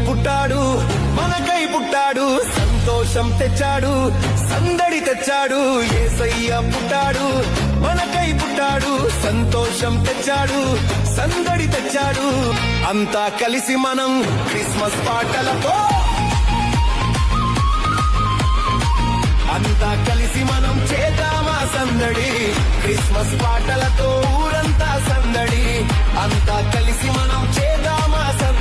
పుట్టాడు, మనకై పుట్టాడు, సంతోషం తెచ్చాడు, సందడి తెచ్చాడు. యేసయ్య పుట్టాడు, మనకై పుట్టాడు, సంతోషం తెచ్చాడు, సందడి తెచ్చాడు. అంతా కలిసి మనం క్రిస్మస్ పాటలతో, అంతా కలిసి మనం చేద్దామా సందడి, క్రిస్మస్ పాటలతో ఊరంతా సందడి. అంతా కలిసి మనం చేద్దామా సందడి.